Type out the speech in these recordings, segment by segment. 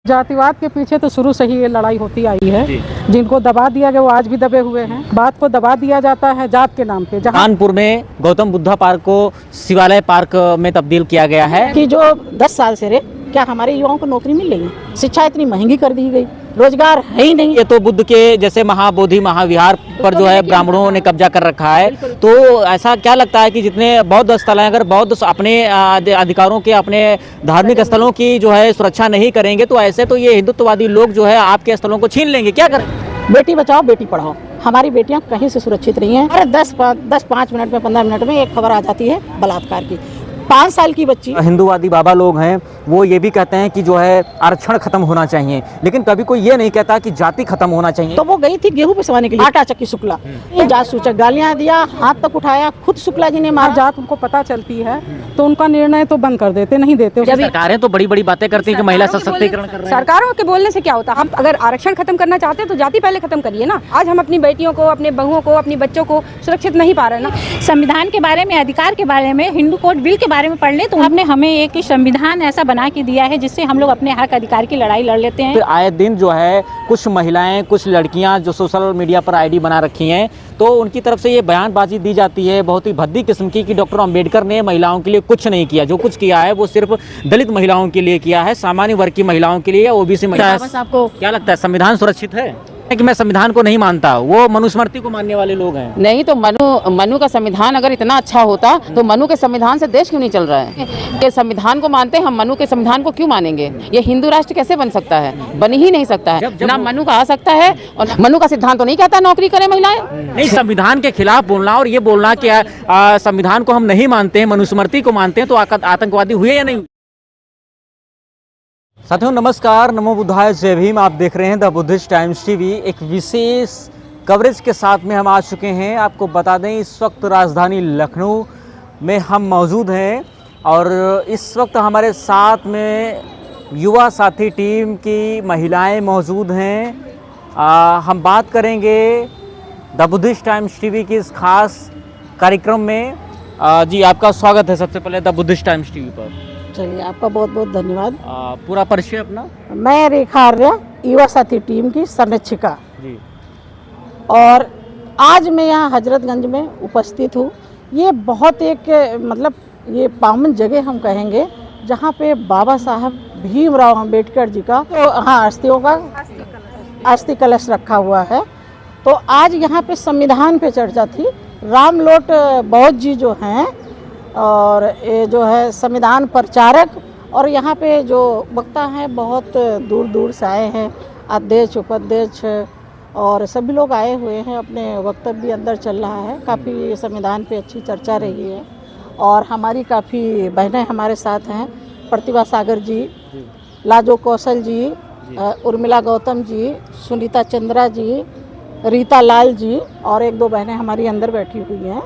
जातिवाद के पीछे तो शुरू से ही ये लड़ाई होती आई है। जिनको दबा दिया गया वो आज भी दबे हुए हैं। बात को दबा दिया जाता है जात के नाम पे। कानपुर में गौतम बुद्धा पार्क को शिवालय पार्क में तब्दील किया गया है कि जो 10 साल से क्या हमारे युवाओं को नौकरी मिल रही है? शिक्षा इतनी महंगी कर दी गई, रोजगार है ही नहीं। ये तो बुद्ध के जैसे महाबोधि महाविहार पर जो है ब्राह्मणों ने कब्जा कर रखा है। तो ऐसा क्या लगता है कि जितने बौद्ध स्थल हैं, अगर बौद्ध अपने अधिकारों के, अपने धार्मिक स्थलों की जो है सुरक्षा नहीं करेंगे तो ऐसे तो ये हिंदुत्ववादी लोग जो है आपके स्थलों को छीन लेंगे। क्या करें? बेटी बचाओ बेटी पढ़ाओ। हमारी बेटियां कहीं से सुरक्षित नहीं हैं। अरे 10-5 मिनट में 15 मिनट में एक खबर आ जाती है बलात्कार की। 5 साल की बच्ची। हिंदूवादी बाबा लोग हैं वो ये भी कहते हैं कि जो है आरक्षण खत्म होना चाहिए, लेकिन कभी कोई ये नहीं कहता कि जाति खत्म होना चाहिए। तो वो गई थी गेहूं पिसवाने के लिए, आटा चक्की शुक्ला, ये जात सूचक गालियां दिया, हाथ तक उठाया, खुद शुक्ला जी ने मारा। जात उनको पता चलती है तो उनका निर्णय तो बंद कर देते, नहीं देते। सरकारें तो बड़ी बड़ी बातें करती है कि महिला सशक्तिकरण कर रहे हैं। सरकारों के बोलने से क्या होता है? हम अगर आरक्षण खत्म करना चाहते हैं तो जाति पहले खत्म करिए ना। आज हम अपनी बेटियों को, अपने बहुओं को, अपने बच्चों को सुरक्षित नहीं पा रहे ना। संविधान के बारे में, अधिकार के बारे में, हिंदू कोड बिल के बारे में पढ़ ले तो आपने हमें एक संविधान ऐसा बना के दिया है जिससे हम लोग अपने हक अधिकार की लड़ाई लड़ लेते हैं। फिर आए दिन जो है कुछ महिलाएं, कुछ लड़कियां जो सोशल मीडिया पर आईडी बना रखी हैं, तो उनकी तरफ से ये बयानबाजी दी जाती है बहुत ही भद्दी किस्म की कि डॉक्टर अंबेडकर ने महिलाओं के लिए कुछ नहीं किया। जो कुछ किया है वो सिर्फ दलित महिलाओं के लिए किया है, सामान्य वर्ग की महिलाओं के लिए, ओबीसी महिलाएं। आपको क्या लगता है संविधान सुरक्षित है? कि मैं संविधान को नहीं मानता, वो मनुस्मृति को मानने वाले लोग हैं। नहीं तो मनु का संविधान अगर इतना अच्छा होता तो मनु के संविधान से देश क्यों नहीं चल रहा है? के संविधान को मानते हैं हम, मनु के संविधान को क्यों मानेंगे? ये हिंदू राष्ट्र कैसे बन सकता है? बन ही नहीं सकता है। ना मनु का आ सकता है और मनु का सिद्धांत तो नहीं कहता नौकरी करें महिलाएं। नहीं, संविधान के खिलाफ बोलना और ये बोलना कि संविधान को हम नहीं मानते हैं, मनुस्मृति को मानते हैं, तो आतंकवादी हुए या नहीं? साथियों नमस्कार, नमो बुद्धाय, जय भीम। आप देख रहे हैं द बुद्धिस्ट टाइम्स टीवी। एक विशेष कवरेज के साथ में हम आ चुके हैं। आपको बता दें इस वक्त राजधानी लखनऊ में हम मौजूद हैं और इस वक्त हमारे साथ में युवा साथी टीम की महिलाएं मौजूद हैं। हम बात करेंगे द बुद्धिस्ट टाइम्स टीवी की इस खास कार्यक्रम में। जी आपका स्वागत है सबसे पहले द बुद्धिस्ट टाइम्स टीवी पर। चलिए, आपका बहुत बहुत धन्यवाद। पूरा परिचय अपना। मैं रेखा आर्या, युवा साथी टीम की संरक्षिका जी। और आज मैं यहाँ हजरतगंज में उपस्थित हूँ। ये बहुत एक मतलब ये पावन जगह हम कहेंगे जहाँ पे बाबा साहब भीमराव अंबेडकर जी का अस्थियों का अस्थि कलश रखा हुआ है। तो आज यहाँ पे संविधान पे चर्चा थी। रामलोट बौद्ध जी जो हैं और ये जो है संविधान प्रचारक और यहाँ पे जो वक्ता हैं बहुत दूर दूर से आए हैं, अध्यक्ष उपाध्यक्ष और सभी लोग आए हुए हैं। अपने वक्तव्य अंदर चल रहा है। काफ़ी संविधान पे अच्छी चर्चा रही है और हमारी काफ़ी बहनें हमारे साथ हैं। प्रतिभा सागर जी, लाजो कौशल जी, उर्मिला गौतम जी, सुनीता चंद्रा जी, रीता लाल जी और 1-2 बहनें हमारी अंदर बैठी हुई हैं।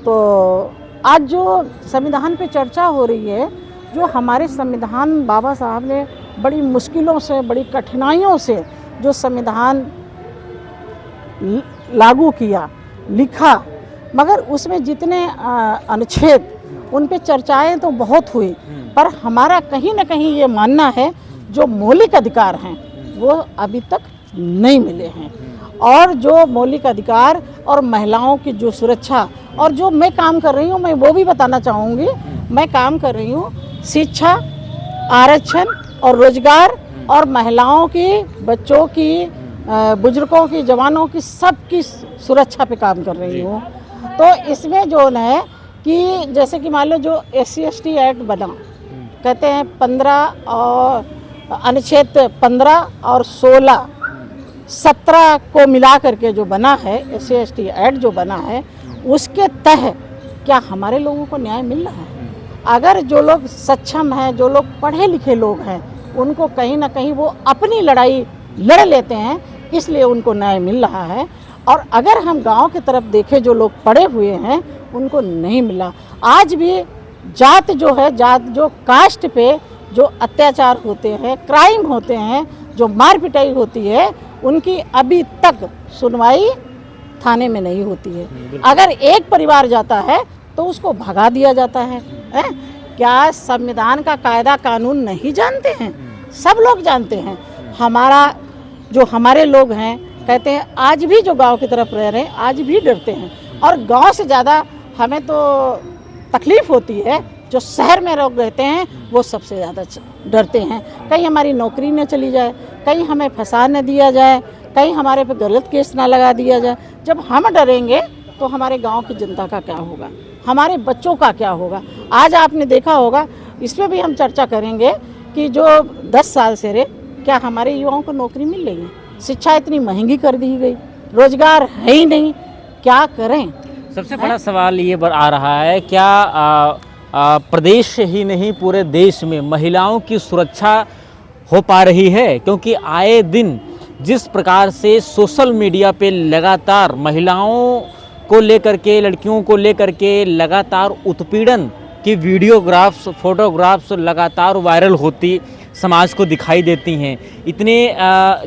तो आज जो संविधान पे चर्चा हो रही है, जो हमारे संविधान बाबा साहब ने बड़ी मुश्किलों से, बड़ी कठिनाइयों से जो संविधान लागू किया, लिखा, मगर उसमें जितने अनुच्छेद उन पे चर्चाएं तो बहुत हुई, पर हमारा कहीं ना कहीं ये मानना है जो मौलिक अधिकार हैं वो अभी तक नहीं मिले हैं। और जो मौलिक अधिकार और महिलाओं की जो सुरक्षा और जो मैं काम कर रही हूँ, मैं वो भी बताना चाहूँगी। मैं काम कर रही हूँ शिक्षा, आरक्षण और रोजगार और महिलाओं की, बच्चों की, बुजुर्गों की, जवानों की, सबकी सुरक्षा पे काम कर रही हूँ। तो इसमें जो है कि जैसे कि मान लो जो SC/ST एक्ट बना, कहते हैं 15 और अनुच्छेद 15 और 16, 17 को मिला करके जो बना है SC/ST एक्ट जो बना है, उसके तहत क्या हमारे लोगों को न्याय मिल रहा है? अगर जो लोग सक्षम हैं, जो लोग पढ़े लिखे लोग हैं, उनको कहीं ना कहीं वो अपनी लड़ाई लड़ लेते हैं, इसलिए उनको न्याय मिल रहा है। और अगर हम गांव की तरफ देखें, जो लोग पढ़े हुए हैं उनको नहीं मिला। आज भी जात जो है, जात जो कास्ट पे जो अत्याचार होते हैं, क्राइम होते हैं, जो मार पिटाई होती है, उनकी अभी तक सुनवाई थाने में नहीं होती है। अगर एक परिवार जाता है तो उसको भगा दिया जाता है। क्या संविधान का कायदा कानून नहीं जानते हैं? सब लोग जानते हैं। हमारे लोग हैं कहते हैं आज भी जो गांव की तरफ रह रहे हैं आज भी डरते हैं, और गांव से ज़्यादा हमें तो तकलीफ़ होती है जो शहर में लोग रहते हैं वो सबसे ज़्यादा डरते हैं। कहीं हमारी नौकरी न चली जाए, कहीं हमें फंसा न दिया जाए, कहीं हमारे पे गलत केस ना लगा दिया जाए। जब हम डरेंगे तो हमारे गांव की जनता का क्या होगा, हमारे बच्चों का क्या होगा। आज आपने देखा होगा, इसमें भी हम चर्चा करेंगे कि जो 10 साल से रे क्या हमारे युवाओं को नौकरी मिल रही है? शिक्षा इतनी महंगी कर दी गई, रोजगार है ही नहीं, क्या करें। सबसे बड़ा सवाल ये आ रहा है, क्या प्रदेश ही नहीं पूरे देश में महिलाओं की सुरक्षा हो पा रही है? क्योंकि आए दिन जिस प्रकार से सोशल मीडिया पे लगातार महिलाओं को लेकर के, लड़कियों को लेकर के लगातार उत्पीड़न की वीडियोग्राफ्स, फोटोग्राफ्स लगातार वायरल होती समाज को दिखाई देती हैं। इतने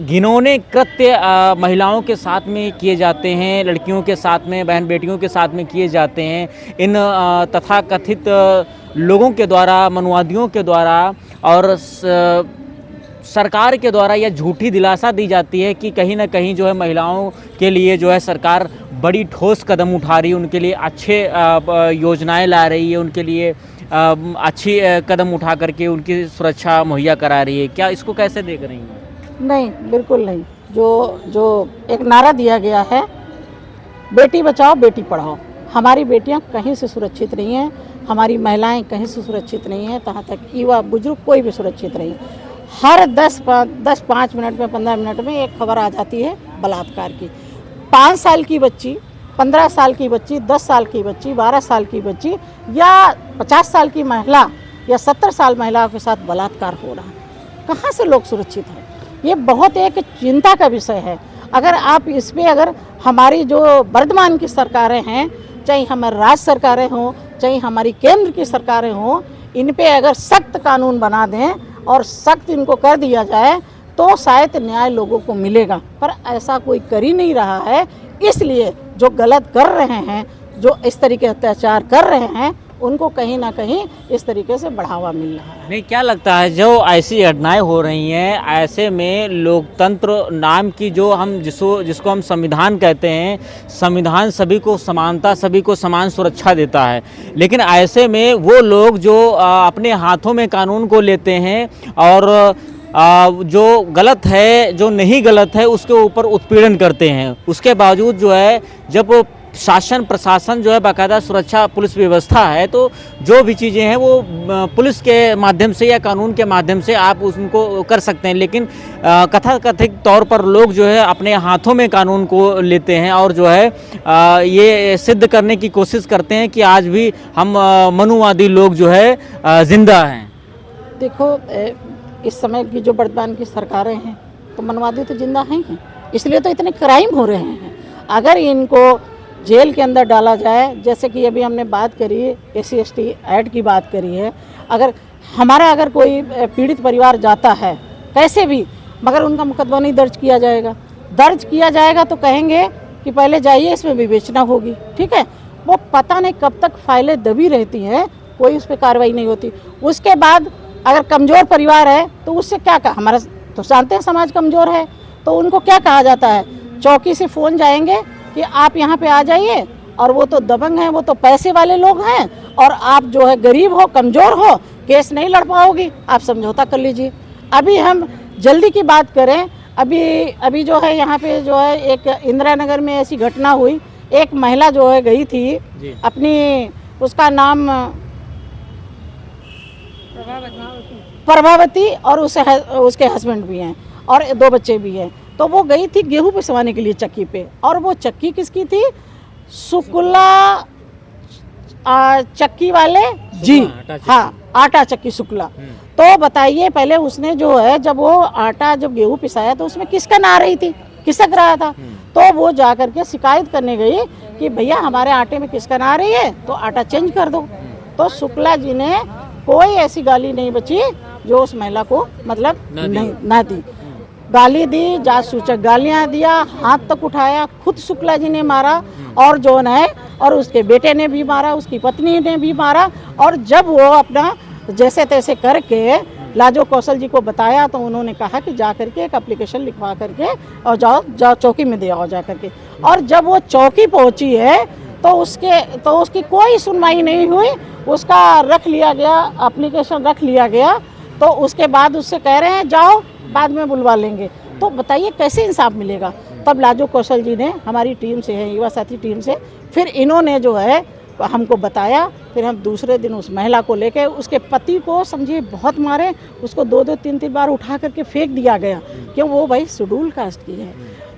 घिनौने कृत्य महिलाओं के साथ में किए जाते हैं, लड़कियों के साथ में, बहन बेटियों के साथ में किए जाते हैं इन तथाकथित लोगों के द्वारा, मनुवादियों के द्वारा, और सरकार के द्वारा यह झूठी दिलासा दी जाती है कि कहीं ना कहीं जो है महिलाओं के लिए जो है सरकार बड़ी ठोस कदम उठा रही है, उनके लिए अच्छे योजनाएं ला रही है, उनके लिए अच्छी कदम उठा करके उनकी सुरक्षा मुहैया करा रही है। क्या इसको कैसे देख रही हैं? नहीं, बिल्कुल नहीं। जो एक नारा दिया गया है, बेटी बचाओ बेटी पढ़ाओ, हमारी बेटियां कहीं से सुरक्षित नहीं हैं, हमारी महिलाएं कहीं से सुरक्षित नहीं हैं, तहाँ तक युवा बुजुर्ग कोई भी सुरक्षित नहीं। हर 10-5 मिनट में, 15 मिनट में एक खबर आ जाती है बलात्कार की। 5 साल की बच्ची, 15 साल की बच्ची, 10 साल की बच्ची, 12 साल की बच्ची या 50 साल की महिला या 70 साल महिलाओं के साथ बलात्कार हो रहा है। कहाँ से लोग सुरक्षित हैं? ये बहुत एक चिंता का विषय है। अगर आप इस पर, अगर हमारी जो वर्तमान की सरकारें हैं, चाहे हमारी राज्य सरकारें हों, चाहे हमारी केंद्र की सरकारें हों, इन पे अगर सख्त कानून बना दें और सख्त इनको कर दिया जाए तो शायद न्याय लोगों को मिलेगा, पर ऐसा कोई कर ही नहीं रहा है। इसलिए जो गलत कर रहे हैं, जो इस तरीके अत्याचार कर रहे हैं, उनको कहीं ना कहीं इस तरीके से बढ़ावा मिल रहा है। नहीं, क्या लगता है जो ऐसी घटनाएं हो रही हैं, ऐसे में लोकतंत्र नाम की जो हम जिसको हम संविधान कहते हैं, संविधान सभी को समानता, सभी को समान सुरक्षा देता है, लेकिन ऐसे में वो लोग जो अपने हाथों में कानून को लेते हैं और जो गलत है, जो नहीं गलत है, उसके ऊपर उत्पीड़न करते हैं, उसके बावजूद जो है जब शासन प्रशासन जो है बाकायदा सुरक्षा पुलिस व्यवस्था है, तो जो भी चीज़ें हैं वो पुलिस के माध्यम से या कानून के माध्यम से आप उनको कर सकते हैं, लेकिन कथाकथित तौर पर लोग जो है अपने हाथों में कानून को लेते हैं और जो है ये सिद्ध करने की कोशिश करते हैं कि आज भी हम मनुवादी लोग जो है जिंदा हैं। देखो, इस समय की जो वर्तमान की सरकारें हैं तो मनवादी तो जिंदा हैं ही, इसलिए तो इतने क्राइम हो रहे हैं। अगर इनको जेल के अंदर डाला जाए, जैसे कि अभी हमने बात करी SC/ST एक्ट की बात करी है, अगर कोई पीड़ित परिवार जाता है कैसे भी, मगर उनका मुकदमा नहीं दर्ज किया जाएगा तो कहेंगे कि पहले जाइए, इसमें विवेचना होगी, ठीक है। वो पता नहीं कब तक फाइलें दबी रहती हैं, कोई उस पर कार्रवाई नहीं होती। उसके बाद अगर कमज़ोर परिवार है तो उससे क्या कहा, हमारा तो जानते हैं समाज कमज़ोर है, तो उनको क्या कहा जाता है, चौकी से फ़ोन जाएंगे कि आप यहाँ पे आ जाइए, और वो तो दबंग हैं, वो तो पैसे वाले लोग हैं, और आप जो है गरीब हो, कमज़ोर हो, केस नहीं लड़ पाओगी, आप समझौता कर लीजिए। अभी हम जल्दी की बात करें, अभी जो है यहाँ पे जो है एक इंदिरा नगर में ऐसी घटना हुई, एक महिला जो है गई थी अपनी, उसका नाम प्रभावती, और उसके हस्बैंड भी हैं और 2 बच्चे भी हैं। तो वो गई थी गेहूं पिसवाने के लिए चक्की पे, और वो चक्की किसकी थी, शुक्ला चक्की वाले जी, हाँ, आटा चक्की शुक्ला। तो बताइए, पहले उसने जो है जब गेहूं पिसाया तो उसमें किसकन आ रही थी, खिसक रहा था, तो वो जा करके शिकायत करने गई कि भैया हमारे आटे में किसकन आ रही है, तो आटा चेंज कर दो। तो शुक्ला जी ने कोई ऐसी गाली नहीं बची जो उस महिला को मतलब ना दी, गाली दी, जात सूचक गालियां दिया, हाथ तक उठाया, खुद शुक्ला जी ने मारा, और जो है और उसके बेटे ने भी मारा, उसकी पत्नी ने भी मारा, और जब वो अपना जैसे तैसे करके लाजो कौशल जी को बताया तो उन्होंने कहा कि जा करके एक एप्लीकेशन लिखवा करके और जाओ चौकी में दे आओ जा करके। और जब वो चौकी पहुंची है तो उसकी कोई सुनवाई नहीं हुई, उसका रख लिया गया, एप्लीकेशन रख लिया गया। तो उसके बाद उससे कह रहे हैं जाओ बाद में बुलवा लेंगे। तो बताइए कैसे इंसाफ मिलेगा। तब लाजो कौशल जी ने हमारी टीम से है, युवा साथी टीम से, फिर इन्होंने जो है हमको बताया। फिर हम दूसरे दिन उस महिला को लेके, उसके पति को समझिए बहुत मारे, उसको 2-2 3-3 बार उठा करके फेंक दिया गया, क्यों वो भाई शेड्यूल कास्ट की है,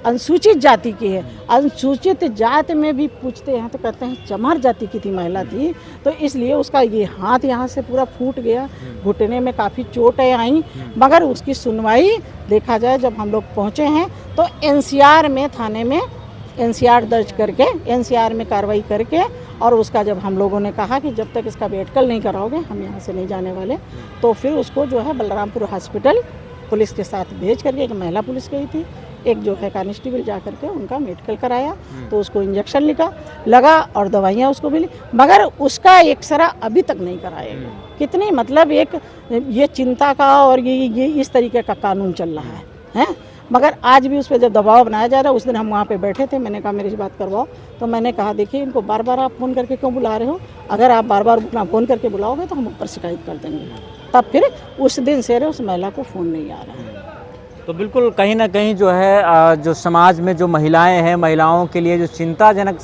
अनुसूचित जाति की है। अनुसूचित जाति में भी पूछते हैं तो कहते हैं चमार जाति की थी, महिला थी, तो इसलिए उसका ये हाथ यहाँ से पूरा फूट गया, घुटने में काफ़ी चोटें आई। मगर उसकी सुनवाई देखा जाए जब हम लोग पहुँचे हैं तो एनसीआर में, थाने में एनसीआर दर्ज करके, एनसीआर में कार्रवाई करके, और उसका जब हम लोगों ने कहा कि जब तक इसका मेडिकल नहीं कराओगे हम यहाँ से नहीं जाने वाले, तो फिर उसको जो है बलरामपुर हॉस्पिटल पुलिस के साथ भेज करके, एक महिला पुलिस गई थी, एक जो है कांस्टेबल जा करके उनका मेडिकल कराया। तो उसको इंजेक्शन लगा और दवाइयाँ उसको मिली, मगर उसका एक्सरा अभी तक नहीं कराया गया। कितनी मतलब एक ये चिंता का और ये इस तरीके का कानून चल रहा है। मगर आज भी उस पर जब दबाव बनाया जा रहा है, उस दिन हम वहाँ पे बैठे थे, मैंने कहा मेरी बात करवाओ, तो मैंने कहा देखिए इनको बार बार आप फ़ोन करके क्यों बुला रहे हो, अगर आप बार बार अपना फ़ोन करके बुलाओगे तो हम ऊपर शिकायत कर देंगे। तब फिर उस दिन से उस महिला को फ़ोन नहीं आ रहा है। तो बिल्कुल कहीं ना कहीं जो है जो समाज में जो महिलाएं हैं, महिलाओं के लिए जो चिंताजनक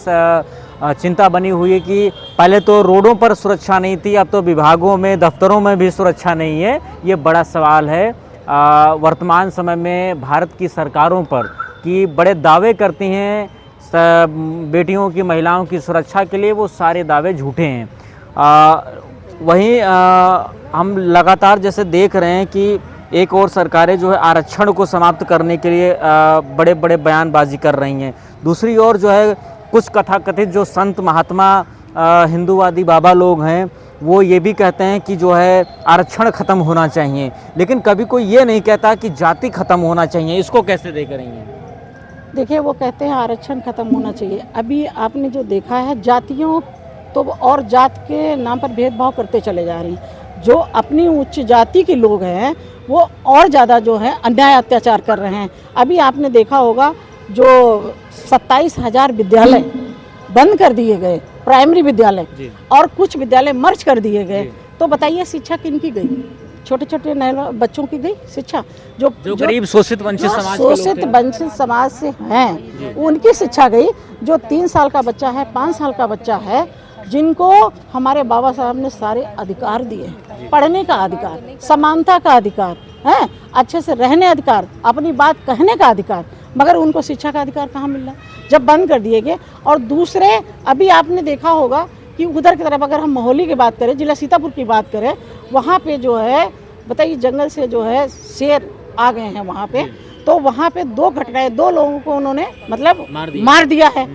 चिंता बनी हुई है कि पहले तो रोडों पर सुरक्षा नहीं थी, अब तो विभागों में, दफ्तरों में भी सुरक्षा नहीं है। ये बड़ा सवाल है वर्तमान समय में भारत की सरकारों पर, कि बड़े दावे करती हैं बेटियों की, महिलाओं की सुरक्षा के लिए, वो सारे दावे झूठे हैं। वहीं हम लगातार जैसे देख रहे हैं कि एक और सरकारें जो है आरक्षण को समाप्त करने के लिए बड़े बड़े बयानबाजी कर रही हैं, दूसरी ओर जो है कुछ कथाकथित जो संत महात्मा हिंदूवादी बाबा लोग हैं वो ये भी कहते हैं कि जो है आरक्षण ख़त्म होना चाहिए, लेकिन कभी कोई ये नहीं कहता कि जाति ख़त्म होना चाहिए। इसको कैसे देख रही हैं? देखिए वो कहते हैं आरक्षण ख़त्म होना चाहिए। अभी आपने जो देखा है जातियों तो और जात के नाम पर भेदभाव करते चले जा रहे हैं। जो अपनी उच्च जाति के लोग हैं वो और ज़्यादा जो है अन्याय अत्याचार कर रहे हैं। अभी आपने देखा होगा जो 27,000 विद्यालय बंद कर दिए गए, प्राइमरी विद्यालय, और कुछ विद्यालय मर्ज कर दिए गए, तो बताइए शिक्षा किनकी गई? छोटे छोटे नए बच्चों की गई शिक्षा। जो गरीब शोषित वंचित समाज से हैं उनकी शिक्षा गई। जो 3 साल का बच्चा है, 5 साल का बच्चा है, जिनको हमारे बाबा साहब ने सारे अधिकार दिए, पढ़ने का अधिकार, समानता का अधिकार है, अच्छे से रहने अधिकार, अपनी बात कहने का अधिकार, मगर उनको शिक्षा का अधिकार कहाँ मिल रहा जब बंद कर दिए गए। और दूसरे अभी आपने देखा होगा कि उधर की तरफ अगर हम मोहाली की बात करें, जिला सीतापुर की बात करें, वहाँ पे जो है बताइए जंगल से जो है शेर आ गए हैं वहाँ पे, तो वहाँ पे 2 घटनाएं, 2 लोगों को उन्होंने मतलब मार दिया है।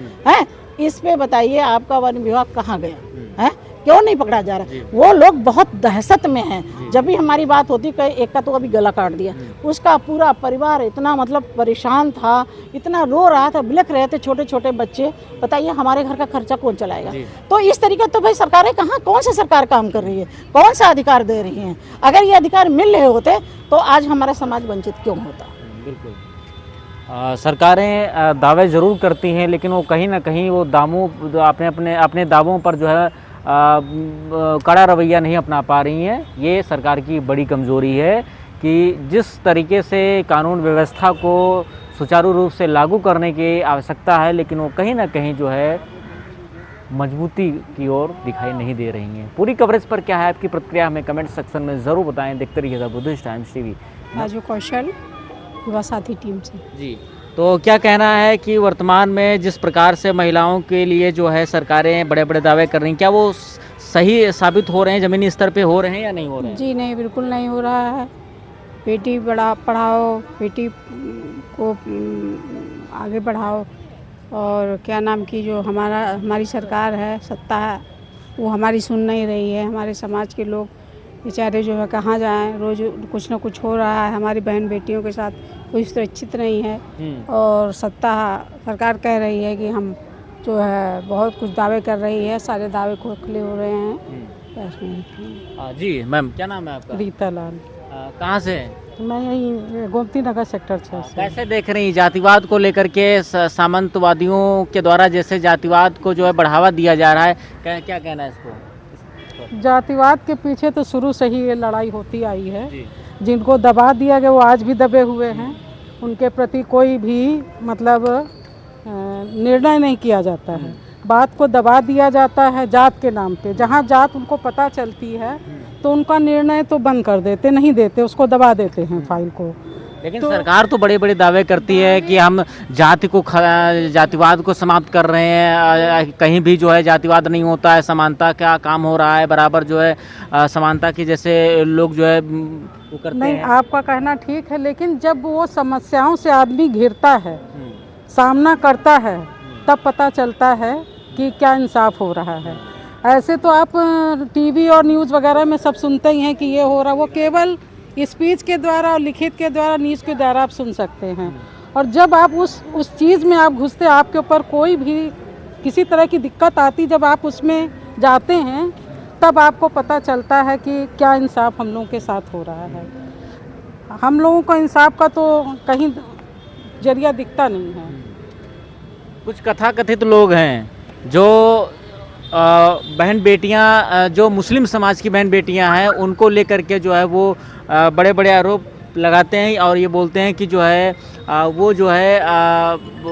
इस पे बताइए आपका वन विभाग कहाँ गया है? क्यों नहीं पकड़ा जा रहा? वो लोग बहुत दहशत में हैं। जब भी हमारी बात होती है, एक का तो अभी गला काट दिया, उसका पूरा परिवार इतना मतलब परेशान था, इतना रो रहा था, बिलख रहे थे छोटे छोटे बच्चे। बताइए हमारे घर का खर्चा कौन चलाएगा? तो इस तरीके तो भाई सरकारें कहाँ, कौन सी सरकार काम कर रही है, कौन सा अधिकार दे रही हैं? अगर ये अधिकार मिल रहे होते तो आज हमारा समाज वंचित क्यों होता? बिल्कुल सरकारें दावे ज़रूर करती हैं, लेकिन वो कहीं ना कहीं वो अपने दावों पर जो है कड़ा रवैया नहीं अपना पा रही हैं। ये सरकार की बड़ी कमज़ोरी है कि जिस तरीके से कानून व्यवस्था को सुचारू रूप से लागू करने की आवश्यकता है, लेकिन वो कहीं ना कहीं जो है मजबूती की ओर दिखाई नहीं दे रही हैं। पूरी कवरेज पर क्या है आपकी प्रतिक्रिया, हमें कमेंट सेक्शन में ज़रूर बताएं। देखते रहिएगा बुद्धिस्ट टाइम्स टीवी। लाजो कौशल, युवा साथी टीम से। जी, तो क्या कहना है कि वर्तमान में जिस प्रकार से महिलाओं के लिए जो है सरकारें बड़े बड़े दावे कर रही हैं, क्या वो सही साबित हो रहे हैं, ज़मीनी स्तर पे हो रहे हैं या नहीं हो रहे हैं? जी नहीं, बिल्कुल नहीं हो रहा है। बेटी पढ़ाओ, बेटी को आगे बढ़ाओ, और क्या नाम की जो हमारी सरकार है, सत्ता है, वो हमारी सुन नहीं रही है। हमारे समाज के लोग बेचारे जो है कहाँ जाएं, रोज़ कुछ ना कुछ हो रहा है। हमारी बहन बेटियों के साथ कोई सुरक्षित नहीं है, और सरकार कह रही है कि हम जो है बहुत कुछ दावे कर रही है, सारे दावे खोखले हो रहे हैं। जी मैम, क्या नाम है आपका? रीता लाल। कहाँ से हैं? मैं यही गोमती नगर सेक्टर 6 से। कैसे देख रही हैं जातिवाद को लेकर के सामंतवादियों के द्वारा जैसे जातिवाद को जो है बढ़ावा दिया जा रहा है, क्या कहना है इसको? जातिवाद के पीछे तो शुरू से ही ये लड़ाई होती आई है। जी। जिनको दबा दिया गया वो आज भी दबे हुए हैं। उनके प्रति कोई भी मतलब निर्णय नहीं किया जाता है। बात को दबा दिया जाता है जात के नाम पे। जहाँ जात उनको पता चलती है तो उनका निर्णय तो बंद कर देते, नहीं देते, उसको दबा देते हैं फाइल को। लेकिन सरकार तो बड़े बड़े दावे करती है कि हम जातिवाद को समाप्त कर रहे हैं, कहीं भी जो है जातिवाद नहीं होता है, समानता का काम हो रहा है, बराबर जो है समानता की जैसे लोग जो है वो करते नहीं, हैं। आपका कहना ठीक है, लेकिन जब वो समस्याओं से आदमी घिरता है, सामना करता है, तब पता चलता है कि क्या इंसाफ हो रहा है। ऐसे तो आप टीवी और न्यूज़ वगैरह में सब सुनते ही हैं कि ये हो रहा, वो केवल स्पीच के द्वारा और लिखित के द्वारा, न्यूज़ के द्वारा आप सुन सकते हैं। और जब आप उस चीज़ में आप घुसते, आपके ऊपर कोई भी किसी तरह की दिक्कत आती, जब आप उसमें जाते हैं तब आपको पता चलता है कि क्या इंसाफ हम लोगों के साथ हो रहा है। हम लोगों को इंसाफ का तो कहीं जरिया दिखता नहीं है। कुछ कथाकथित लोग हैं जो बहन बेटियां, जो मुस्लिम समाज की बहन बेटियां हैं, उनको लेकर के जो है वो बड़े बड़े आरोप लगाते हैं और ये बोलते हैं कि जो है वो जो है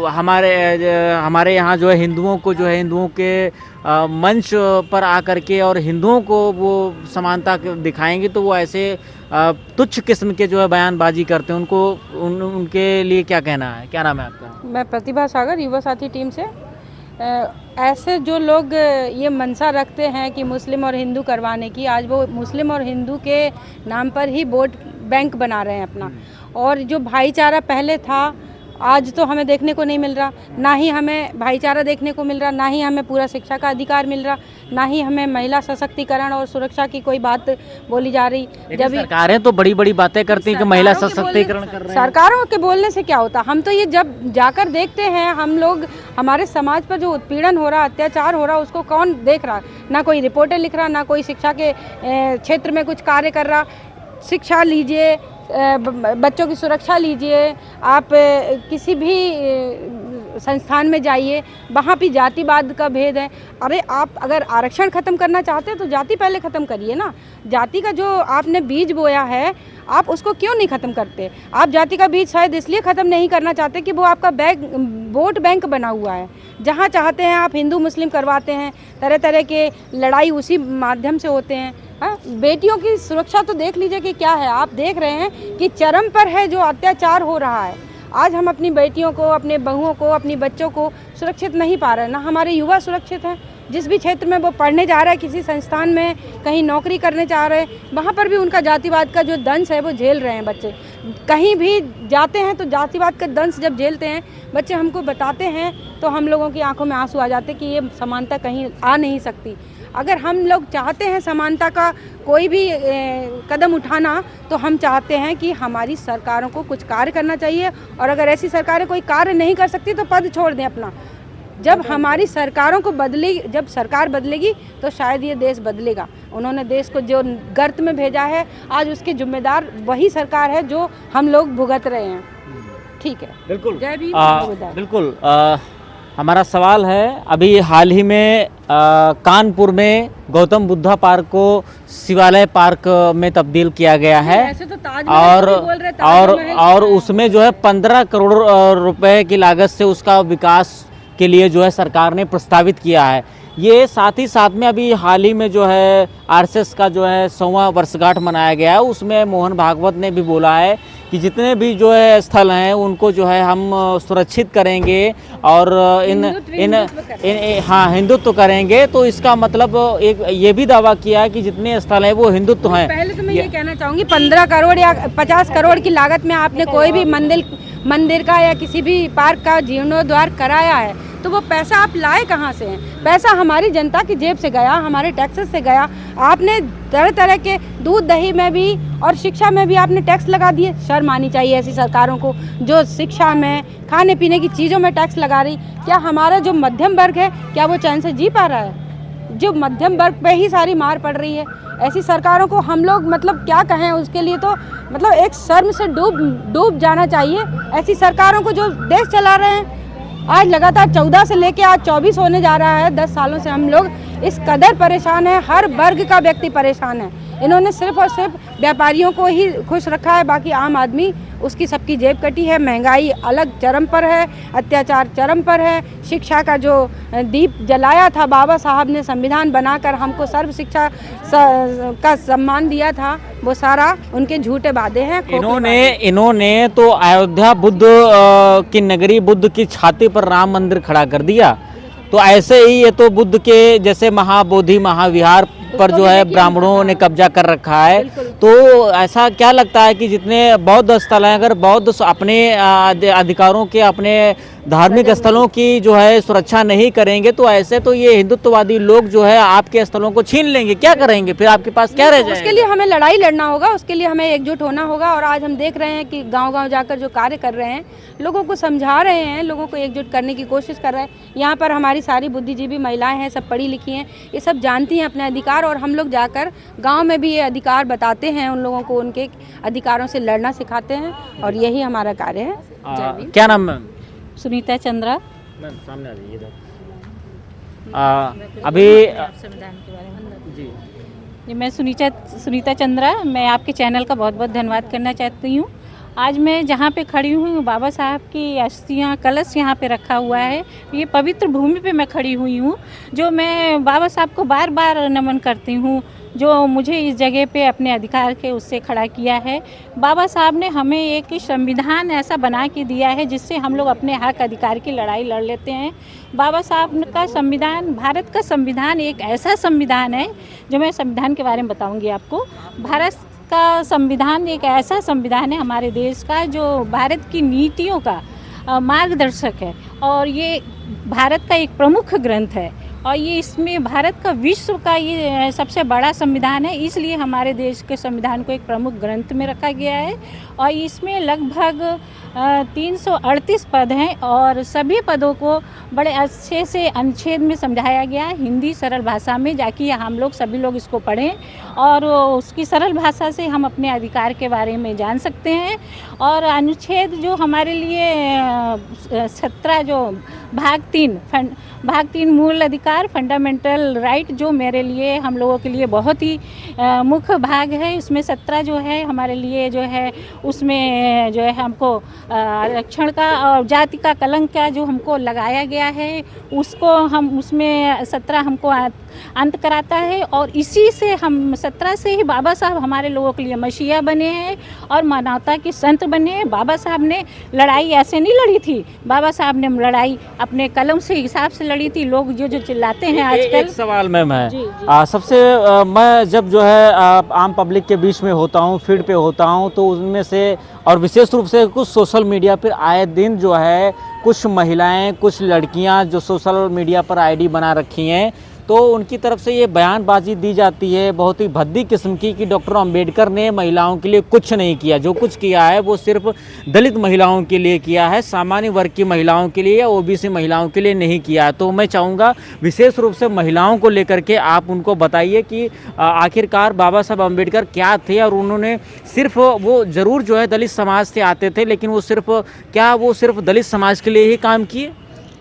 हमारे यहाँ जो है हिंदुओं को जो है हिंदुओं के मंच पर आकर के और हिंदुओं को वो समानता दिखाएंगे तो वो ऐसे तुच्छ किस्म के जो है बयानबाजी करते हैं। उनके लिए क्या कहना है? क्या नाम है आपका? मैं प्रतिभा सागर, युवा साथी टीम से। ऐसे जो लोग ये मंशा रखते हैं कि मुस्लिम और हिंदू करवाने की, आज वो मुस्लिम और हिंदू के नाम पर ही वोट बैंक बना रहे हैं अपना। और जो भाईचारा पहले था आज तो हमें देखने को नहीं मिल रहा। ना ही हमें भाईचारा देखने को मिल रहा, ना ही हमें पूरा शिक्षा का अधिकार मिल रहा, ना ही हमें महिला सशक्तिकरण और सुरक्षा की कोई बात बोली जा रही। जब सरकारें तो बड़ी बड़ी बातें करती हैं कि महिला सशक्तिकरण कर रहे हैं। सरकारों के बोलने से क्या होता? हम तो ये जब जाकर देखते हैं, हम लोग हमारे समाज पर जो उत्पीड़न हो रहा, अत्याचार हो रहा, उसको कौन देख रहा? ना कोई रिपोर्टर लिख रहा, ना कोई शिक्षा के क्षेत्र में कुछ कार्य कर रहा। शिक्षा लीजिए, बच्चों की सुरक्षा लीजिए, आप किसी भी संस्थान में जाइए, वहाँ भी जातिवाद का भेद है। अरे आप अगर आरक्षण ख़त्म करना चाहते हैं तो जाति पहले ख़त्म करिए ना। जाति का जो आपने बीज बोया है, आप उसको क्यों नहीं ख़त्म करते? आप जाति का बीज शायद इसलिए ख़त्म नहीं करना चाहते कि वो आपका वोट बैंक बना हुआ है। जहाँ चाहते हैं आप हिंदू मुस्लिम करवाते हैं, तरह तरह के लड़ाई उसी माध्यम से होते हैं। हाँ, बेटियों की सुरक्षा तो देख लीजिए कि क्या है। आप देख रहे हैं कि चरम पर है जो अत्याचार हो रहा है। आज हम अपनी बेटियों को, अपने बहुओं को, अपनी बच्चों को सुरक्षित नहीं पा रहे, ना हमारे युवा सुरक्षित हैं। जिस भी क्षेत्र में वो पढ़ने जा रहा है, किसी संस्थान में कहीं नौकरी करने जा रहे हैं, वहाँ पर भी उनका जातिवाद का जो दंश है वो झेल रहे हैं बच्चे। कहीं भी जाते हैं तो जातिवाद का दंश जब झेलते हैं बच्चे, हमको बताते हैं तो हम लोगों की आंखों में आंसू आ जाते कि ये समानता कहीं आ नहीं सकती। अगर हम लोग चाहते हैं समानता का कोई भी कदम उठाना, तो हम चाहते हैं कि हमारी सरकारों को कुछ कार्य करना चाहिए। और अगर ऐसी सरकारें कोई कार्य नहीं कर सकती तो पद छोड़ दें अपना। जब हमारी सरकारों को जब सरकार बदलेगी तो शायद ये देश बदलेगा। उन्होंने देश को जो गर्त में भेजा है, आज उसके जिम्मेदार वही सरकार है जो हम लोग भुगत रहे हैं। ठीक है, बिल्कुल। जय भीम। बिल्कुल। हमारा सवाल है, अभी हाल ही में कानपुर में गौतम बुद्धा पार्क को शिवालय पार्क में तब्दील किया गया है। ऐसे तो ताजमहल और उसमें जो है 15 करोड़ रुपए की लागत से उसका विकास के लिए जो है सरकार ने प्रस्तावित किया है। ये साथ ही साथ में अभी हाल ही में जो है आरएसएस का जो है 100वां वर्षगांठ मनाया गया है, उसमें मोहन भागवत ने भी बोला है कि जितने भी जो है स्थल हैं उनको जो है हम सुरक्षित करेंगे और हिंदुत्व करेंगे। तो इसका मतलब एक ये भी दावा किया है कि जितने स्थल हैं वो हिंदुत्व हैं। पहले तो मैं ये कहना चाहूँगी, 15 करोड़ या 50 करोड़ की लागत में आपने कोई भी मंदिर का या किसी भी पार्क का जीर्णोद्धार कराया है, तो वो पैसा आप लाए कहाँ से हैं? पैसा हमारी जनता की जेब से गया, हमारे टैक्सेस से गया। आपने तरह तरह के दूध दही में भी और शिक्षा में भी आपने टैक्स लगा दिए। शर्म आनी चाहिए ऐसी सरकारों को जो शिक्षा में, खाने पीने की चीज़ों में टैक्स लगा रही। क्या हमारा जो मध्यम वर्ग है, क्या वो चैन से जी पा रहा है? जो मध्यम वर्ग पे ही सारी मार पड़ रही है। ऐसी सरकारों को हम लोग मतलब क्या कहें, उसके लिए तो मतलब एक शर्म से डूब जाना चाहिए। ऐसी सरकारों को जो देश चला रहे हैं, आज लगातार 14 से लेके आज 24 होने जा रहा है, 10 सालों से हम लोग इस कदर परेशान है, हर वर्ग का व्यक्ति परेशान है। इन्होंने सिर्फ और सिर्फ व्यापारियों को ही खुश रखा है, बाकी आम आदमी उसकी सबकी जेब कटी है। महंगाई अलग चरम पर है, अत्याचार चरम पर है। शिक्षा का जो दीप जलाया था बाबा साहब ने, संविधान बनाकर हमको सर्व शिक्षा का सम्मान दिया था, वो सारा उनके झूठे वादे हैं। इन्होंने तो अयोध्या बुद्ध की नगरी, बुद्ध की छाती पर राम मंदिर खड़ा कर दिया। तो ऐसे ही ये तो बुद्ध के जैसे महाबोधि महाविहार पर जो है ब्राह्मणों ने कब्जा कर रखा है। तो ऐसा क्या लगता है कि जितने बौद्ध स्थल हैं, अगर बौद्ध अपने अधिकारों के, अपने धार्मिक स्थलों की जो है सुरक्षा नहीं करेंगे, तो ऐसे तो ये हिंदुत्ववादी लोग जो है आपके स्थलों को छीन लेंगे। क्या करेंगे फिर, आपके पास क्या रह जाएगा? उसके लिए हमें लड़ाई लड़ना होगा, उसके लिए हमें एकजुट होना होगा। और आज हम देख रहे हैं कि गांव-गांव जाकर जो कार्य कर रहे हैं, लोगों को समझा रहे हैं, लोगों को एकजुट करने की कोशिश कर रहे हैं। यहाँ पर हमारी सारी बुद्धिजीवी महिलाएं हैं, सब पढ़ी लिखी हैं, ये सब जानती हैं अपने अधिकार, और हम लोग जाकर गाँव में भी ये अधिकार बताते हैं उन लोगों को, उनके अधिकारों से लड़ना सिखाते हैं, और यही हमारा कार्य है। क्या नाम मैम? सुनीता चंद्रा। मैम सामने आ जाइए इधर। अभी संविधान के बारे में जी, मैं सुनीता चंद्रा, मैं आपके चैनल का बहुत बहुत धन्यवाद करना चाहती हूँ। आज मैं जहाँ पे खड़ी हूँ, बाबा साहब की अस्थियाँ, कलश यहाँ पे रखा हुआ है। ये पवित्र भूमि पे मैं खड़ी हुई हूँ, जो मैं बाबा साहब को बार बार नमन करती हूँ, जो मुझे इस जगह पे अपने अधिकार के उससे खड़ा किया है। बाबा साहब ने हमें एक संविधान ऐसा बना के दिया है जिससे हम लोग अपने हक अधिकार की लड़ाई लड़ लेते हैं। बाबा साहब का संविधान, भारत का संविधान एक ऐसा संविधान है, जो मैं संविधान के बारे में बताऊंगी आपको। भारत का संविधान एक ऐसा संविधान है हमारे देश का, जो भारत की नीतियों का मार्गदर्शक है, और ये भारत का एक प्रमुख ग्रंथ है, और ये इसमें भारत का विश्व का ये सबसे बड़ा संविधान है। इसलिए हमारे देश के संविधान को एक प्रमुख ग्रंथ में रखा गया है, और इसमें लगभग 338 पद हैं, और सभी पदों को बड़े अच्छे से अनुच्छेद में समझाया गया है, हिंदी सरल भाषा में, जाकि हम लोग सभी लोग इसको पढ़ें और उसकी सरल भाषा से हम अपने अधिकार के बारे में जान सकते हैं। और अनुच्छेद जो हमारे लिए 17 जो भाग 3 मूल अधिकार, फंडामेंटल राइट, जो मेरे लिए, हम लोगों के लिए बहुत ही मुख्य भाग है। इसमें 17 जो है हमारे लिए जो है, उसमें जो है हमको आरक्षण का और जाति का कलंक का जो हमको लगाया गया है, उसको हम उसमें 17 हमको अंत कराता है। और इसी से हम 17 से ही बाबा साहब हमारे लोगों के लिए मसीहा बने हैं और मानवता के संत बने हैं। बाबा साहब ने लड़ाई ऐसे नहीं लड़ी थी, बाबा साहब ने लड़ाई अपने कलम से हिसाब से लड़ी थी। लोग जो चिल्लाते हैं आजकल। एक सवाल मैम है, सबसे मैं जब जो है आम पब्लिक के बीच में होता हूँ, फील्ड पे होता हूँ, तो उनमें से और विशेष रूप से कुछ सोशल मीडिया पर आए दिन जो है कुछ महिलाएं, कुछ लड़कियां जो सोशल मीडिया पर आईडी बना रखी हैं, तो उनकी तरफ से ये बयानबाजी दी जाती है बहुत ही भद्दी किस्म की कि डॉक्टर अंबेडकर ने महिलाओं के लिए कुछ नहीं किया। जो कुछ किया है वो सिर्फ दलित महिलाओं के लिए किया है, सामान्य वर्ग की महिलाओं के लिए या ओबीसी महिलाओं के लिए नहीं किया। तो मैं चाहूँगा विशेष रूप से महिलाओं को लेकर के आप उनको बताइए कि आखिरकार बाबा साहब अंबेडकर क्या थे, और उन्होंने सिर्फ, वो ज़रूर जो है दलित समाज से आते थे, लेकिन वो सिर्फ दलित समाज के लिए ही काम किए?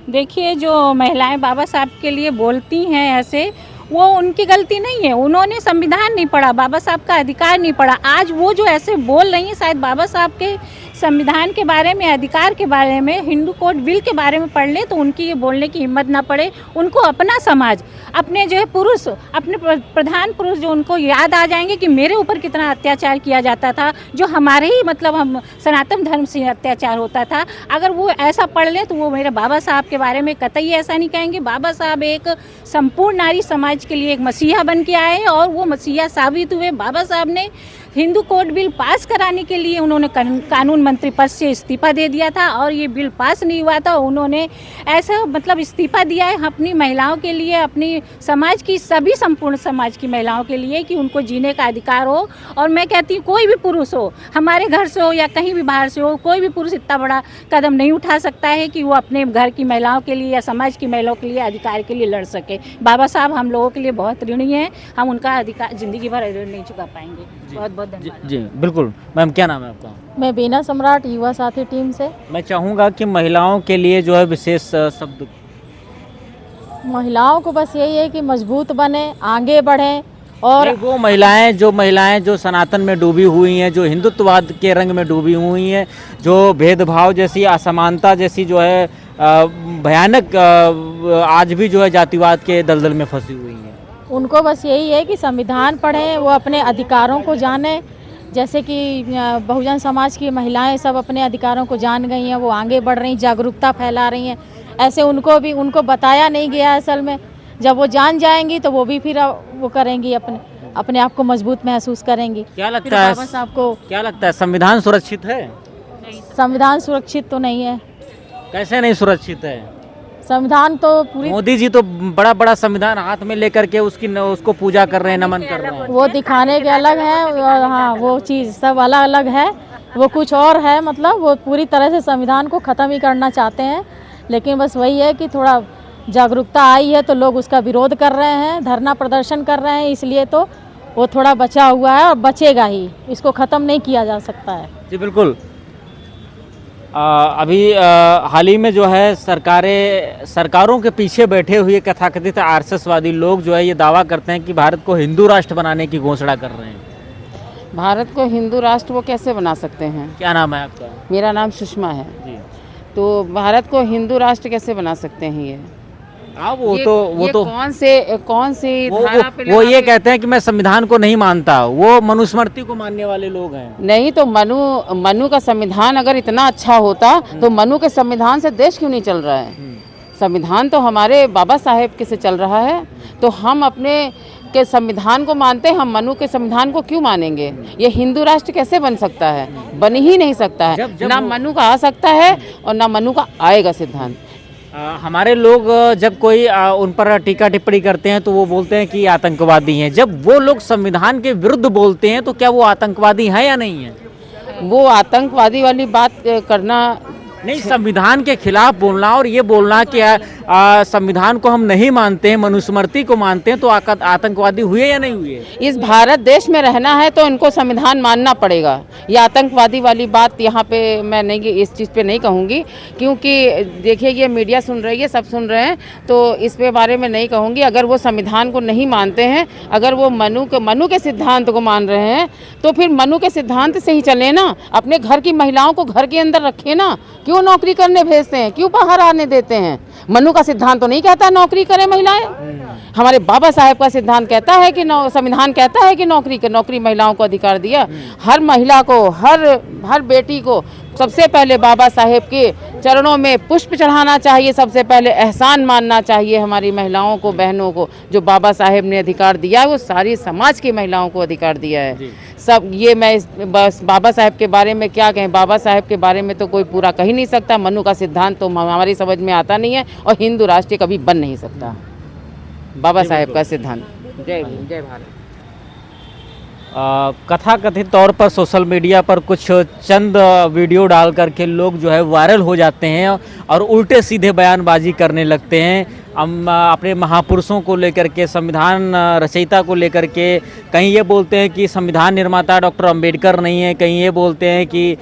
देखिए, जो महिलाएं बाबा साहब के लिए बोलती हैं ऐसे, वो उनकी गलती नहीं है। उन्होंने संविधान नहीं पढ़ा, बाबा साहब का अधिकार नहीं पढ़ा। आज वो जो ऐसे बोल रही हैं, शायद बाबा साहब के संविधान के बारे में, अधिकार के बारे में, हिंदू कोड बिल के बारे में पढ़ ले तो उनकी ये बोलने की हिम्मत ना पड़े। उनको अपना समाज, अपने जो है पुरुष, अपने प्रधान पुरुष जो, उनको याद आ जाएंगे कि मेरे ऊपर कितना अत्याचार किया जाता था, जो हमारे ही मतलब हम सनातन धर्म से अत्याचार होता था। अगर वो ऐसा पढ़ ले तो वो मेरे बाबा साहब के बारे में कतई ऐसा नहीं कहेंगे। बाबा साहब एक संपूर्ण नारी समाज के लिए एक मसीहा बन के आए, और वो मसीहा साबित हुए। बाबा साहब ने हिंदू कोड बिल पास कराने के लिए उन्होंने कानून मंत्री पद से इस्तीफा दे दिया था और ये बिल पास नहीं हुआ था। उन्होंने ऐसा मतलब इस्तीफा दिया है अपनी महिलाओं के लिए, अपनी समाज की सभी संपूर्ण समाज की महिलाओं के लिए कि उनको जीने का अधिकार हो। और मैं कहती हूँ कोई भी पुरुष हो, हमारे घर से हो या कहीं भी बाहर से हो, कोई भी पुरुष इतना बड़ा कदम नहीं उठा सकता है कि वो अपने घर की महिलाओं के लिए या समाज की महिलाओं के लिए अधिकार के लिए लड़ सके। बाबा साहब हम लोगों के लिए बहुत ऋणी हैं, हम उनका अधिकार ज़िंदगी भर ऋण नहीं चुका पाएंगे। बहुत बहुत धन्यवाद। जी बिल्कुल। मैम क्या नाम है आपका? मैं बीना सम्राट युवा साथी टीम से। मैं चाहूँगा कि महिलाओं के लिए जो है विशेष शब्द। महिलाओं को बस यही है कि मजबूत बने, आगे बढ़ें और नहीं, वो महिलाएं जो सनातन में डूबी हुई हैं, जो हिंदुत्ववाद के रंग में डूबी हुई हैं, जो भेदभाव जैसी, असमानता जैसी जो है भयानक आज भी जो है जातिवाद के दलदल में फंसी हुई हैं, उनको बस यही है कि संविधान पढ़ें, वो अपने अधिकारों को जानें। जैसे कि बहुजन समाज की महिलाएं सब अपने अधिकारों को जान गई हैं, वो आगे बढ़ रही, जागरूकता फैला रही हैं। ऐसे उनको बताया नहीं गया असल में। जब वो जान जाएंगी तो वो भी फिर वो करेंगी, अपने आप को मजबूत महसूस करेंगी। क्या लगता है बाबा साहब को? क्या लगता है संविधान सुरक्षित है? संविधान सुरक्षित तो नहीं है। कैसे नहीं सुरक्षित है? संविधान तो पूरी, मोदी जी तो बड़ा बड़ा संविधान हाथ में लेकर के उसको पूजा कर रहे हैं, नमन कर रहे हैं। वो दिखाने के अलग है और हाँ वो चीज़ सब अलग अलग है, वो कुछ और है। मतलब वो पूरी तरह से संविधान को ख़त्म ही करना चाहते हैं। लेकिन बस वही है कि थोड़ा जागरूकता आई है तो लोग उसका विरोध कर रहे हैं, धरना प्रदर्शन कर रहे हैं, इसलिए तो वो थोड़ा बचा हुआ है और बचेगा ही, इसको ख़त्म नहीं किया जा सकता है। जी बिल्कुल। अभी हाल ही में जो है सरकारों के पीछे बैठे हुए कथाकथित आरएसएसवादी लोग जो है ये दावा करते हैं कि भारत को हिंदू राष्ट्र बनाने की घोषणा कर रहे हैं। भारत को हिंदू राष्ट्र वो कैसे बना सकते हैं? क्या नाम है आपका? मेरा नाम सुषमा है। जी। तो भारत को हिंदू राष्ट्र कैसे बना सकते हैं ये? वो तो कौन सी धारा पे वो ये कहते हैं कि मैं संविधान को नहीं मानता, वो मनुस्मृति को मानने वाले लोग हैं। नहीं तो मनु का संविधान अगर इतना अच्छा होता तो मनु के संविधान से देश क्यों नहीं चल रहा है? संविधान तो हमारे बाबा साहेब के से चल रहा है, तो हम अपने के संविधान को मानते हैं, हम मनु के संविधान को क्यों मानेंगे? ये हिंदू राष्ट्र कैसे बन सकता है? बन ही नहीं सकता है। ना मनु का आ सकता है और ना मनु का आएगा सिद्धांत। हमारे लोग जब कोई उन पर टीका टिप्पणी करते हैं तो वो बोलते हैं कि आतंकवादी हैं। जब वो लोग संविधान के विरुद्ध बोलते हैं तो क्या वो आतंकवादी हैं या नहीं है? वो आतंकवादी वाली बात करना नहीं, संविधान के खिलाफ बोलना और ये बोलना कि संविधान को हम नहीं मानते हैं, मनुस्मृति को मानते हैं, तो आतंकवादी हुए या नहीं हुए? इस भारत देश में रहना है तो इनको संविधान मानना पड़ेगा। ये आतंकवादी वाली बात यहाँ पे मैं नहीं, इस चीज़ पे नहीं कहूँगी, क्योंकि देखिए ये मीडिया सुन रही है, सब सुन रहे हैं, तो इस पे बारे में नहीं कहूँगी। अगर वो संविधान को नहीं मानते हैं, अगर वो मनु के सिद्धांत को मान रहे हैं तो फिर मनु के सिद्धांत से ही चले ना। अपने घर की महिलाओं को घर के अंदर रखे ना, क्यों नौकरी करने भेजते हैं, क्यों बाहर आने देते हैं? मनु का सिद्धांत तो नहीं कहता नौकरी करें महिलाएं। हमारे बाबा साहेब का सिद्धांत कहता है कि संविधान कहता है कि नौकरी महिलाओं को अधिकार दिया। हर महिला को, हर बेटी को सबसे पहले बाबा साहेब के चरणों में पुष्प चढ़ाना चाहिए, सबसे पहले एहसान मानना चाहिए हमारी महिलाओं को, बहनों को। जो बाबा साहेब ने अधिकार दिया है वो सारी समाज की महिलाओं को अधिकार दिया है। सब ये मैं बस बाबा साहेब के बारे में क्या कहें, बाबा साहेब के बारे में तो कोई पूरा कह ही नहीं सकता। मनु का सिद्धांत तो हमारी समझ में आता नहीं है और हिंदू राष्ट्र कभी बन नहीं सकता। बाबा साहेब का सिद्धांत। जय भीम, जय भारत। कथाकथित तौर पर सोशल मीडिया पर कुछ चंद वीडियो डाल करके लोग जो है वायरल हो जाते हैं और उल्टे सीधे बयानबाजी करने लगते हैं। हम अपने महापुरुषों को लेकर के, संविधान रचयिता को लेकर के, कहीं ये बोलते हैं कि संविधान निर्माता डॉक्टर अंबेडकर नहीं है, कहीं ये बोलते हैं कि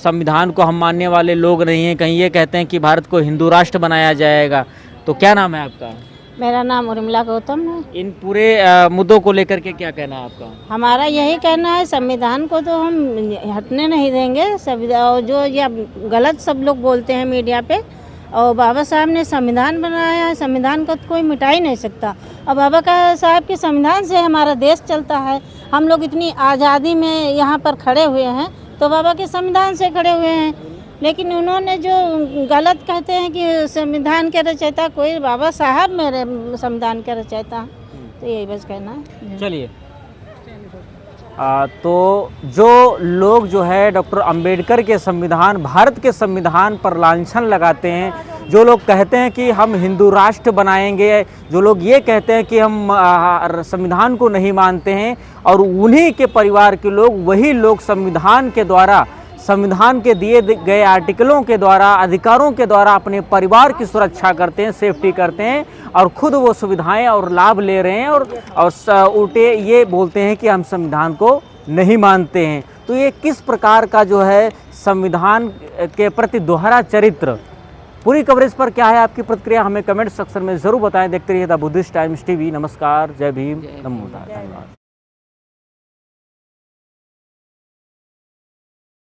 संविधान को हम मानने वाले लोग नहीं हैं, कहीं ये कहते हैं कि भारत को हिंदू राष्ट्र बनाया जाएगा। तो क्या नाम है आपका? मेरा नाम उर्मिला गौतम है। इन पूरे मुद्दों को लेकर के क्या कहना है आपका? हमारा यही कहना है, संविधान को तो हम हटने नहीं देंगे। संविधान जो या गलत सब लोग बोलते हैं मीडिया पे, और बाबा साहब ने संविधान बनाया है, संविधान को तो कोई मिटा ही नहीं सकता। और बाबा साहब के संविधान से हमारा देश चलता है। हम लोग इतनी आज़ादी में यहाँ पर खड़े हुए हैं तो बाबा के संविधान से खड़े हुए हैं। लेकिन उन्होंने जो गलत कहते हैं कि संविधान के रचयिता कोई, बाबा साहब मेरे संविधान के रचयिता, तो यही बस कहना है। चलिए, तो जो लोग जो है डॉक्टर अंबेडकर के संविधान, भारत के संविधान पर लांछन लगाते हैं, जो लोग कहते हैं कि हम हिंदू राष्ट्र बनाएंगे, जो लोग ये कहते हैं कि हम संविधान को नहीं मानते हैं, और उन्हीं के परिवार के लोग, वही लोग संविधान के द्वारा, संविधान के दिए गए आर्टिकलों के द्वारा, अधिकारों के द्वारा अपने परिवार की सुरक्षा करते हैं, सेफ्टी करते हैं, और खुद वो सुविधाएं और लाभ ले रहे हैं, और उल्टे ये बोलते हैं कि हम संविधान को नहीं मानते हैं। तो ये किस प्रकार का जो है संविधान के प्रति दोहरा चरित्र। पूरी कवरेज पर क्या है आपकी प्रतिक्रिया, हमें कमेंट सेक्शन में ज़रूर बताएं। देखते रहिए द बुद्धिस्ट टाइम्स टीवी। नमस्कार, जय भीम, नमो बुद्धाय, धन्यवाद।